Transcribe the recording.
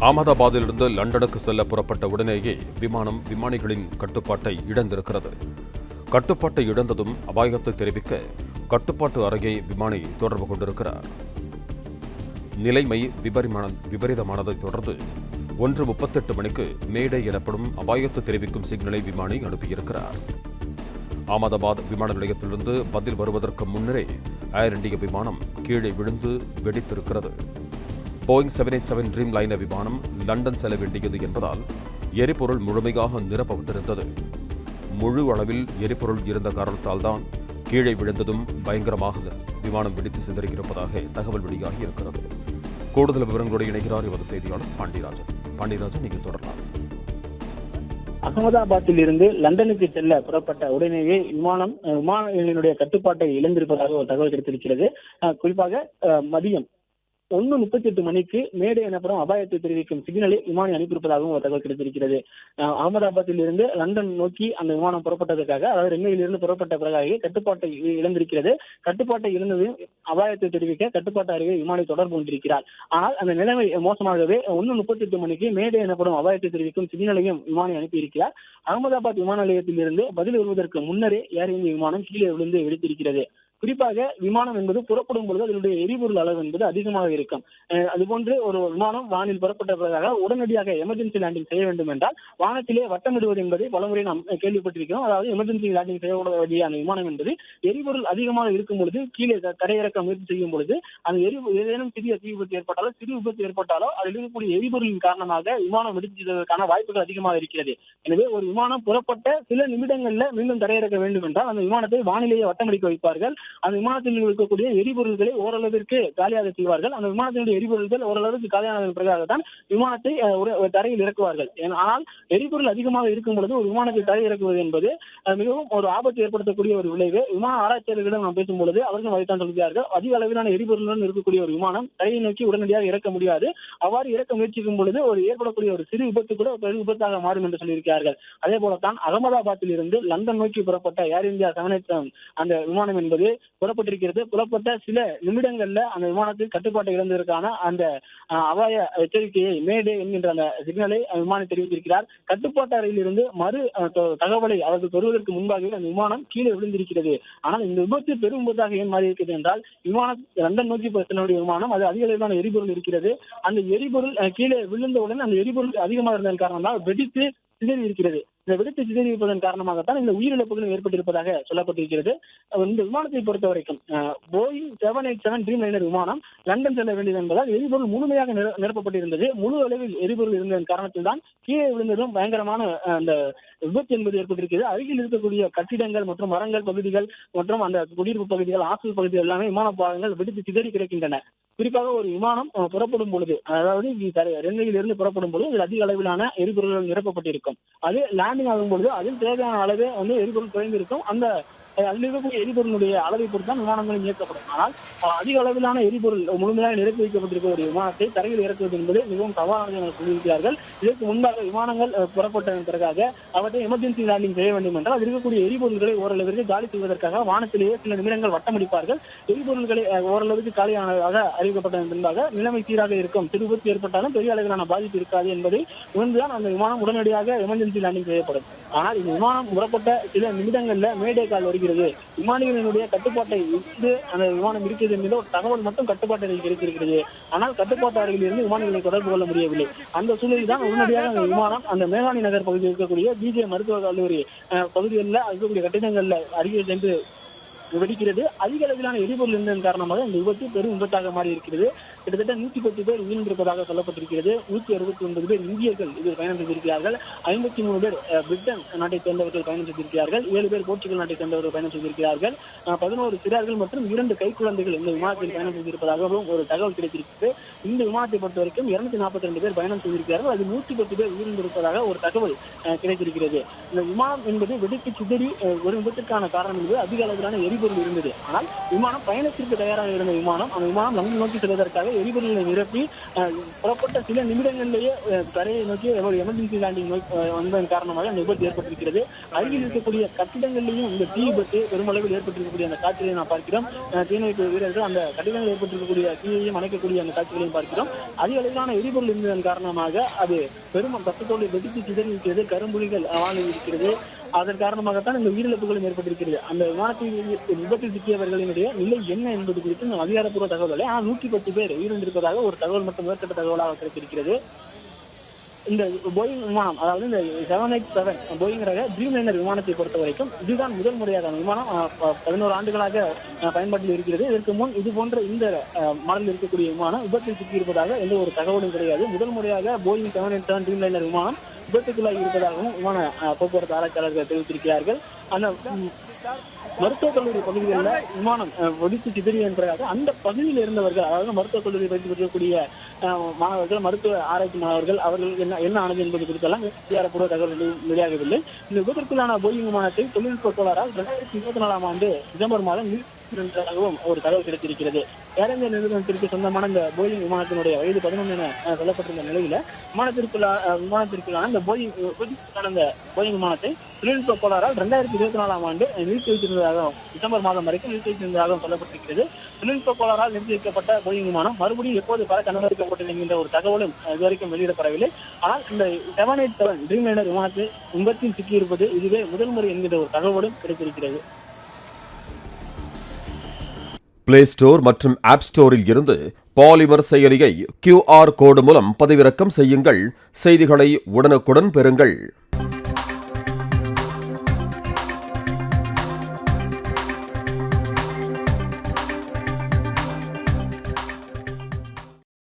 அகமதாபாத்திலிருந்து லண்டனுக்கு செல்ல புறப்பட்ட உடனேயே விமானிகளின் கட்டுப்பாட்டை இழந்திருக்கிறது. கட்டுப்பாட்டை இழந்ததும் அபாயத்தை தெரிவிக்க கட்டுப்பாட்டு அறையை விமானி தொடர்பு கொண்டிருக்கிறார். நிலைமை விபரீதமானதை தொடர்ந்து 1:38 மணிக்கு மேடே எனப்படும் அபாயத்தை தெரிவிக்கும் சிக்னலை விமானி அனுப்பியிருக்கிறார். அகமதாபாத் விமான நிலையத்திலிருந்து பதில் வருவதற்கு முன்னரே ஏர் இண்டியா விமானம் கீழே விழுந்து வெடித்திருக்கிறது. போயிங் 787 ட்ரீம் லைனர் விமானம் லண்டன் செல்ல வேண்டியது என்பதால் எரிபொருள் முழுமையாக நிரப்பப்பட்டிருந்தது. முழு அளவில் எரிபொருள் இருந்த காரணத்தால் தான் கீழே விழுந்ததும் பயங்கரமாக விமானம் வெடித்து சிதறியிருப்பதாக தகவல் வெளியாகி இருக்கிறது. கூடுதல் விவரங்களோடு இணைகிறார் எமது செய்தியாளர் பாண்டியராஜன். நீங்கள் தொடரலாம். அகமதாபாத்தில் இருந்து லண்டனுக்கு செல்ல புறப்பட்ட உடனேயே விமானங்களுடைய கட்டுப்பாட்டை இழந்திருப்பதாக ஒரு தகவல் கிடைத்திருக்கிறது. குறிப்பாக மதியம் 1:38 மணிக்கு மேடே எனப்படும் அபாயத்தை தெரிவிக்கும் சிக்னலை விமானி அனுப்பியிருப்பதாகவும் ஒரு தகவல் கிடைத்திருக்கிறது. அகமதாபாத்தில் இருந்து லண்டன் நோக்கி அந்த விமானம் புறப்பட்டதற்காக, அதாவது ரன்வேயிலிருந்து புறப்பட்ட பிறகு கட்டுப்பாட்டை இழந்திருக்கிறது. கட்டுப்பாட்டை இழந்ததையும் அபாயத்தை தெரிவிக்க கட்டுப்பாட்டு அறையை விமானி தொடர்பு கொண்டிருக்கிறார். ஆனால் அந்த நிலைமை மோசமாகவே 1:38 மணிக்கு மேடே எனப்படும் அபாயத்தை தெரிவிக்கும் சிக்னலையும் விமானி அனுப்பியிருக்கிறார். அகமதாபாத் விமான நிலையத்தில் இருந்து பதில் வருவதற்கு முன்னரே ஏர் இந்தியா விமானம் கீழே விழுந்து வெடித்திருக்கிறது. குறிப்பாக விமானம் என்பது புறப்படும் பொழுது அதனுடைய எரிபொருள் அளவு என்பது அதிகமாக இருக்கும். அதுபோன்று ஒரு விமானம் வானில் புறப்பட்ட பிறகு உடனடியாக எமர்ஜென்சி லேண்டிங் செய்ய வேண்டும் என்றால் வானத்திலே வட்டமிடுவது என்பதை பலமுறை நாம் கேள்விப்பட்டிருக்கிறோம். அதாவது எமர்ஜென்சி லேண்டிங் செய்ய வேண்டிய அந்த விமானம் என்பது எரிபொருள் அதிகமாக இருக்கும் பொழுது கீழே தரையிறக்க முயற்சி செய்யும் பொழுது அந்த ஏதேனும் சிறிய தீ விபத்து ஏற்பட்டாலோ அதில் இருக்கக்கூடிய எரிபொருளின் காரணமாக விமானம் வெடிப்பதற்கான வாய்ப்புகள் அதிகமாக இருக்கிறது. எனவே ஒரு விமானம் புறப்பட்ட சில நிமிடங்கள்ல மீண்டும் தரையிறக்க வேண்டும் என்றால் அந்த விமானத்தை வானிலேயே வட்டமடிக்க வைப்பார்கள். அந்த விமானத்தில் இருக்கக்கூடிய எரிபொருள்களை ஓரளவிற்கு காலியாக செய்வார்கள். அந்த விமானத்தினுடைய எரிபொருள்கள் ஓரளவுக்கு காலியான பிறகாகத்தான் விமானத்தை தரையில் இறக்குவார்கள். ஆனால் எரிபொருள் அதிகமாக இருக்கும் பொழுது ஒரு விமானத்தை தரை இறக்குவது என்பது மிகவும் ஒரு ஆபத்து ஏற்படுத்தக்கூடிய ஒரு விளைவு. விமான ஆராய்ச்சியாளர்களிடம் நாம் பேசும் பொழுது அவர்கள் அதைத்தான் சொல்கிறார்கள். அதிக அளவிலான எரிபொருளுடன் இருக்கக்கூடிய ஒரு விமானம் தரையை நோக்கி உடனடியாக இறக்க முடியாது. அவ்வாறு இறக்க முயற்சிக்கும் பொழுது ஏற்படக்கூடிய ஒரு சிறு விபத்து கூட பெரும் விபத்தாக மாறும் என்று சொல்லியிருக்கிறார்கள். அதே போலத்தான் அகமதாபாத்தில் இருந்து லண்டன் நோக்கி புறப்பட்ட ஏர் இந்தியா 787 அந்த விமானம் என்பது புறப்பட்டிருக்கிறது. புறப்பட்ட சில நிமிடங்கள்ல அந்த விமானத்தில் கட்டுப்பாட்டை இழந்ததற்கான அந்த அபாய எச்சரிக்கையை மேடே என்கின்ற அந்த சிக்னலை விமானி தெரிவித்திருக்கிறார். கட்டுப்பாட்டு அறையில் இருந்து மறு தகவலை அவர்கள் பெறுவதற்கு முன்பாகவே அந்த விமானம் கீழே விழுந்திருக்கிறது. ஆனால் இந்த விபத்து பெரும் விபத்தாக ஏன் மாறி இருக்கிறது என்றால் விமானம் லண்டன் நோக்கி செல்லக்கூடிய விமானம் அது அதிக அளவிலான எரிபொருள் இருக்கிறது. அந்த எரிபொருள் கீழே விழுந்தவுடன் அந்த எரிபொருள் அதிகமாக இருந்ததன் காரணமாக வெடித்து சிதறி இருக்கிறது. இந்த வெடித்து சிதறி இருப்பதன் காரணமாகத்தான் இந்த உயிரிழப்புகளும் ஏற்பட்டிருப்பதாக சொல்லப்பட்டிருக்கிறது. இந்த விமானத்தை பொறுத்த வரைக்கும் போயிங் 787 ட்ரீம் லைனர் விமானம் லண்டன் செல்ல வேண்டியது என்பதால் எரிபொருள் முழுமையாக நிரப்பப்பட்டிருந்தது. முழு அளவில் எரிபொருள் இருந்ததன் காரணத்தில் தான் கீழே விழுந்ததும் பயங்கரமான அந்த விபத்து என்பது ஏற்பட்டிருக்கிறது. அருகில் இருக்கக்கூடிய கட்டிடங்கள் மற்றும் மரங்கள் பகுதிகள் மற்றும் அந்த குடியிருப்பு பகுதிகள், ஹாஸ்டல் பகுதிகள் எல்லாமே விமான பாகங்கள் வெடித்து சிதறி கிடக்கின்றன. குறிப்பாக ஒரு விமானம் புறப்படும் பொழுது, அதாவது ரன்வேயில் இருந்து புறப்படும் பொழுது அதில் அதிக அளவிலான எரிபொருள்கள் நிரப்பப்பட்டிருக்கும். அது லேண்டிங் ஆகும் பொழுது அதில் தேவையான அளவே எரிபொருள் குறைந்திருக்கும். அந்த அதில் இருக்கக்கூடிய எரிபொருளுடைய அளவை பொறுத்து தான் விமானங்களும் இயக்கப்படும். ஆனால் அதிக அளவிலான எரிபொருள் முழுமையாக நிரப்பி வைக்கப்பட்டிருக்க ஒரு விமானத்தை தரையில் இறக்குவது என்பது மிகவும் சவாலானது என சொல்லியிருக்கிறார்கள். இதற்கு முன்பாக விமானங்கள் புறப்பட்டதன் பிறகாக அவற்றை எமர்ஜென்சி லேண்டிங் செய்ய வேண்டும் என்றால் அதில் இருக்கக்கூடிய எரிபொருள்களை ஓரளவிற்கு காலி செய்வதற்காக வானத்திலேயே சில நிமிடங்கள் வட்டமடிப்பார்கள். எரிபொருள்களை ஓரளவுக்கு காலியானதாக அறிவிக்கப்பட்டதன் பின்பாக நிலைமை சீராக இருக்கும். சிறு விபத்து ஏற்பட்டாலும் பெரிய அளவிலான பாதிப்பு இருக்காது என்பதை உணர்ந்துதான் அந்த விமானம் உடனடியாக எமர்ஜென்சி லேண்டிங் செய்யப்படும். ஆனால் இந்த விமானம் புறப்பட்ட சில நிமிடங்கள்ல மேடே கால் வருகிறது. விமானிகளினுடைய கட்டுப்பாட்டை விட்டு அந்த விமானம் இருக்கிறது என்கிற ஒரு தகவல் மட்டும் கட்டுப்பாட்டு அறையில் கிடைத்திருக்கிறது. ஆனால் கட்டுப்பாட்டு அறையில் இருந்து விமானிகளை தொடர்பு கொள்ள முடியவில்லை. அந்த சூழலில் தான் உடனடியாக அந்த விமானம் அந்த மேகானி நகர் பகுதியில் இருக்கக்கூடிய பிஜே மருத்துவக் கல்லூரி பகுதிகளில் இருக்கக்கூடிய கட்டிடங்கள்ல அருகே சென்று வெடிக்கிறது. அதிக அளவிலான எரிபொருள் இருந்ததன் காரணமாக இந்த விபத்து பெரும் விபத்தாக மாறி இருக்கிறது. கிட்டத்தட்ட 110 பேர் உயிரிழந்திருப்பதாக சொல்லப்பட்டிருக்கிறது. 169 பேர் இந்தியர்கள் இதில் பயணம் செய்திருக்கிறார்கள். 53 பேர் பிரிட்டன் நாட்டை சேர்ந்தவர்கள் பயணம் செய்திருக்கிறார்கள். 7 பேர் போர்ச்சுகல் நாட்டை சேர்ந்தவர்கள் பயணம் செய்திருக்கிறார்கள். 11 சிறார்கள் மற்றும் 2 கைக்குழந்தைகள் இந்த விமானத்தில் பயணம் செய்திருப்பதாகவும் ஒரு தகவல் கிடைத்திருக்கிறது. இந்த விமானத்தை பொறுத்த வரைக்கும் 242 பேர் பயணம் செய்திருக்கிறார்கள். அது 110 பேர் உயிரிழந்திருப்பதாக ஒரு தகவல் கிடைத்திருக்கிறது. இந்த விமானம் என்பது வெடித்து சிதறி ஒரு விபத்திற்கான காரணம் என்பது அதிக அளவிலான எரிபொருள் இருந்தது. ஆனால் விமானம் பயணத்திற்கு தயாராக இருந்த விமானம் அந்த விமானம் லண்டன் நோக்கி செல்வதற்காக எரிபொருளை நிரப்பி புறப்பட்ட சில நிமிடங்களிலேயே தரையை நோக்கி எமர்ஜென்சி லேண்டிங் வந்ததன் காரணமாக அந்த விபத்து ஏற்பட்டிருக்கிறது. அருகில் இருக்கக்கூடிய கட்டிடங்களிலேயும் இந்த தீ விபத்து பெருமளவில் ஏற்பட்டிருக்கக்கூடிய அந்த காட்சிகளை நாம் பார்க்கிறோம். தீயணைப்பு வீரர்கள் அந்த கட்டிடங்கள் ஏற்பட்டிருக்கக்கூடிய தீயையும் அணைக்கக்கூடிய அந்த காட்சிகளையும் பார்க்கிறோம். அதிக அளவிலான எரிபொருள் இருந்ததன் காரணமாக அது பெரும் கட்டத்தோடு வெடித்து சிதறி இருக்கிறது, கரும்புலிகள் வாழ்ந்து இருக்கிறது. அதன் காரணமாகத்தான் இந்த உயிரிழப்புகளும் ஏற்பட்டிருக்கிறது. அந்த விமானத்தில் விபத்தில் சிக்கியவர்களினுடைய நிலை என்ன என்பது குறித்து அதிகாரப்பூர்வ தகவல் 110 பேர் உயிரிழந்திருப்பதாக ஒரு தகவல் மற்றும் முதற்கட்ட தகவலாக கிடைத்திருக்கிறது. இந்த போயிங் விமானம், அதாவது இந்த 787 போயிங் ரக ட்ரீம்லைனர் விமானத்தை பொறுத்த வரைக்கும் இதுதான் முதல் முறையாக விமானம் 11 ஆண்டுகளாக பயன்பாட்டில் இருக்கிறது. இதற்கு முன் இது போன்ற இந்த மாடலில் இருக்கக்கூடிய விமானம் விபத்தில் சிக்கியிருப்பதாக எந்த ஒரு தகவலும் கிடையாது. முதல் முறையாக போயிங் 787 ட்ரீம்லைனர் விமானம் விபத்துக்குள்ளாகி இருப்பதாகவும் விமான போக்குவரத்து ஆராய்ச்சியாளர்கள் தெரிவித்திருக்கிறார்கள். அந்த மருத்துவக் கல்லூரி பகுதிகளில் விமானம் வெடித்து சிதறிய என்பதாக அந்த பகுதியில் இருந்தவர்கள், அதாவது மருத்துவக் கல்லூரி பயிற்சி பெறக்கூடிய மாணவர்கள், மருத்துவ ஆராய்ச்சி மாணவர்கள், அவர்கள் என்ன ஆனது என்பது குறித்தெல்லாம் அதிகாரப்பூர்வ தகவல்கள் வெளியாகவில்லை. இந்த விபத்திற்குள்ளான போயிங் விமானத்தை தொழில்நுட்ப கோளாறால் 2024 ஆண்டு டிசம்பர் மாதம் நிறுத்தியதாகவும் ஒரு தகவல் கிடைத்திருக்கிறது. ஏர் இந்தியா நிறுவனத்திற்கு சொந்தமான இந்த போயிங் விமானத்தினுடைய வயது 11 என சொல்லப்பட்டிருந்த நிலையில விமானத்திற்குள்ளான இந்த போயிங் விமானத்தை தொழில்நுட்ப கோளாறால் 2024 ஆண்டு நிறுத்தி வைத்திருந்ததாகவும், டிசம்பர் மாதம் வரைக்கும் நிறுத்தி வைத்திருந்ததாகவும் சொல்லப்பட்டிருக்கிறது. தொழில்நுட்ப கோளாறால் நிறுத்தி வைக்கப்பட்ட போயிங் விமானம் மறுபடியும் எப்போது பறக்க அனுமதிக்கப்பட்டது என்கின்ற ஒரு தகவலும் இதுவரைக்கும் வெளியிடப்படவில்லை. ஆனால் இந்த 787 ட்ரீம்லைனர் விமானத்தை விபத்தில் சிக்கியிருப்பது இதுவே முதல் முறை என்கின்ற ஒரு தகவலும் கிடைத்திருக்கிறது. பிளே ஸ்டோர் மற்றும் ஆப் ஸ்டோரில் இருந்து பாலிமர் செயலியை QR கோடு மூலம் பதிவிறக்கம் செய்யுங்கள். செய்திகளை உடனுக்குடன் பெறுங்கள்.